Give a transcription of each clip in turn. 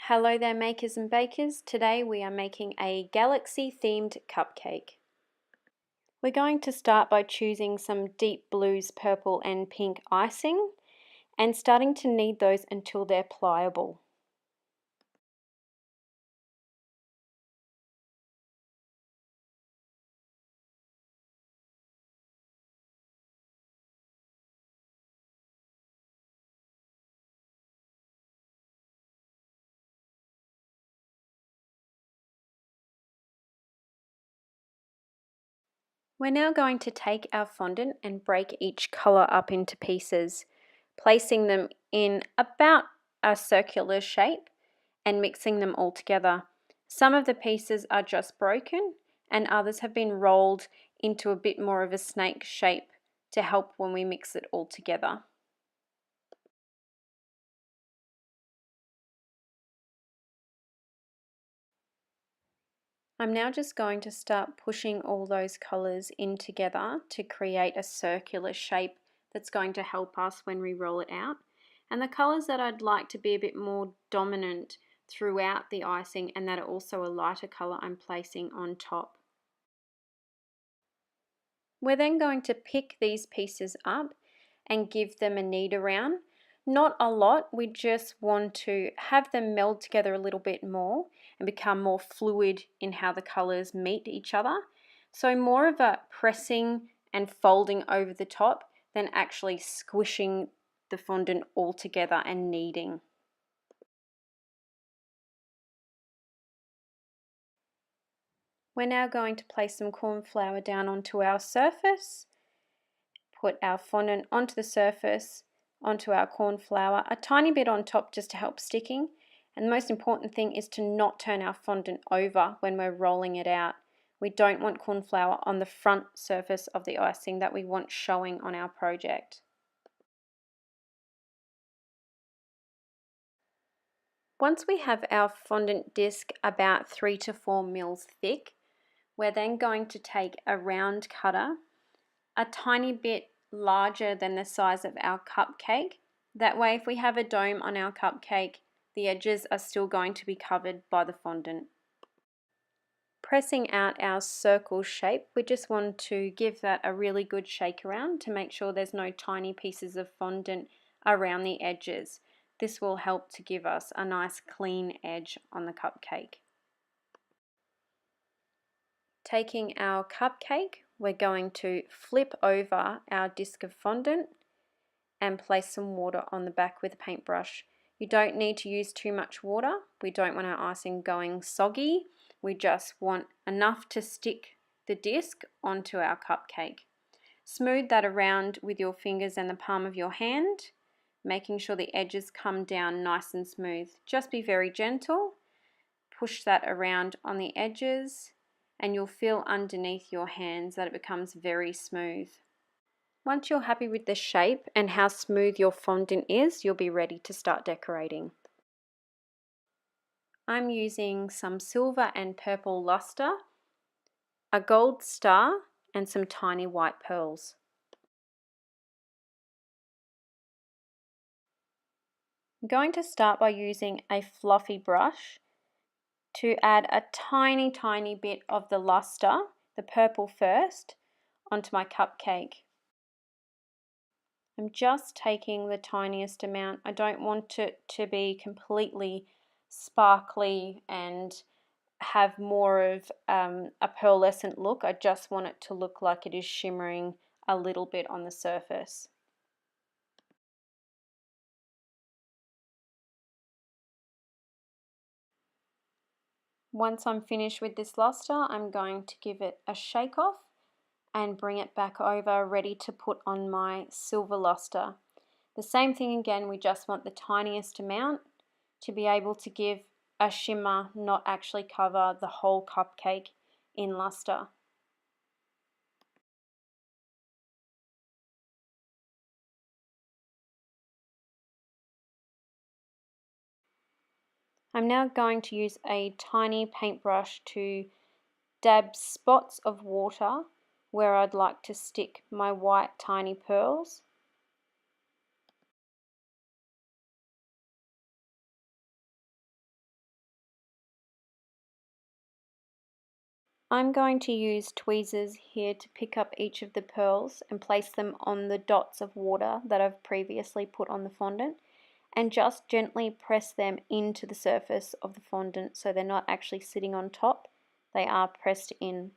Hello there makers and bakers. Today we are making a galaxy themed cupcake. We're going to start by choosing some deep blues, purple and pink icing and starting to knead those until they're pliable. We're now going to take our fondant and break each colour up into pieces, placing them in about a circular shape and mixing them all together. Some of the pieces are just broken and others have been rolled into a bit more of a snake shape to help when we mix it all together. I'm now just going to start pushing all those colours in together to create a circular shape that's going to help us when we roll it out. And the colours that I'd like to be a bit more dominant throughout the icing and that are also a lighter colour I'm placing on top. We're then going to pick these pieces up and give them a knead around. Not a lot, we just want to have them meld together a little bit more and become more fluid in how the colours meet each other. So more of a pressing and folding over the top than actually squishing the fondant all together and kneading. We're now going to place some corn flour down onto our surface, put our fondant onto the surface, onto our corn flour, a tiny bit on top just to help sticking. And the most important thing is to not turn our fondant over when we're rolling it out. We don't want corn flour on the front surface of the icing that we want showing on our project. Once we have our fondant disc about 3 to 4 mils thick, we're then going to take a round cutter, a tiny bit larger than the size of our cupcake. That way, if we have a dome on our cupcake, the edges are still going to be covered by the fondant. Pressing out our circle shape, we just want to give that a really good shake around to make sure there's no tiny pieces of fondant around the edges. This will help to give us a nice clean edge on the cupcake. Taking our cupcake, we're going to flip over our disc of fondant and place some water on the back with a paintbrush. You don't need to use too much water. We don't want our icing going soggy. We just want enough to stick the disc onto our cupcake. Smooth that around with your fingers and the palm of your hand, making sure the edges come down nice and smooth. Just be very gentle. Push that around on the edges and you'll feel underneath your hands that it becomes very smooth. Once you're happy with the shape and how smooth your fondant is, you'll be ready to start decorating. I'm using some silver and purple luster, a gold star and some tiny white pearls. I'm going to start by using a fluffy brush to add a tiny bit of the luster, the purple first, onto my cupcake. I'm just taking the tiniest amount. I don't want it to be completely sparkly and have more of a pearlescent look. I just want it to look like it is shimmering a little bit on the surface. Once I'm finished with this luster, I'm going to give it a shake off and bring it back over ready to put on my silver luster. The same thing again, we just want the tiniest amount to be able to give a shimmer, not actually cover the whole cupcake in luster. I'm now going to use a tiny paintbrush to dab spots of water where I'd like to stick my white tiny pearls. I'm going to use tweezers here to pick up each of the pearls and place them on the dots of water that I've previously put on the fondant, and just gently press them into the surface of the fondant so they're not actually sitting on top, they are pressed in.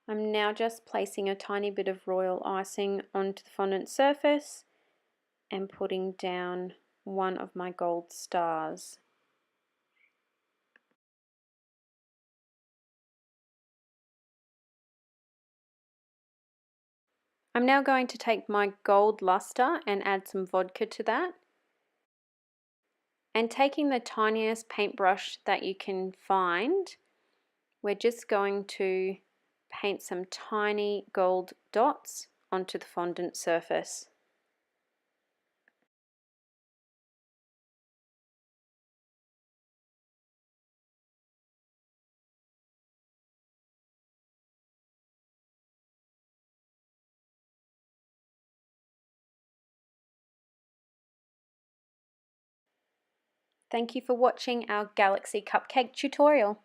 I'm now just placing a tiny bit of royal icing onto the fondant surface and putting down one of my gold stars. I'm now going to take my gold luster and add some vodka to that. And taking the tiniest paintbrush that you can find, we're just going to paint some tiny gold dots onto the fondant surface. Thank you for watching our Galaxy Cupcake tutorial.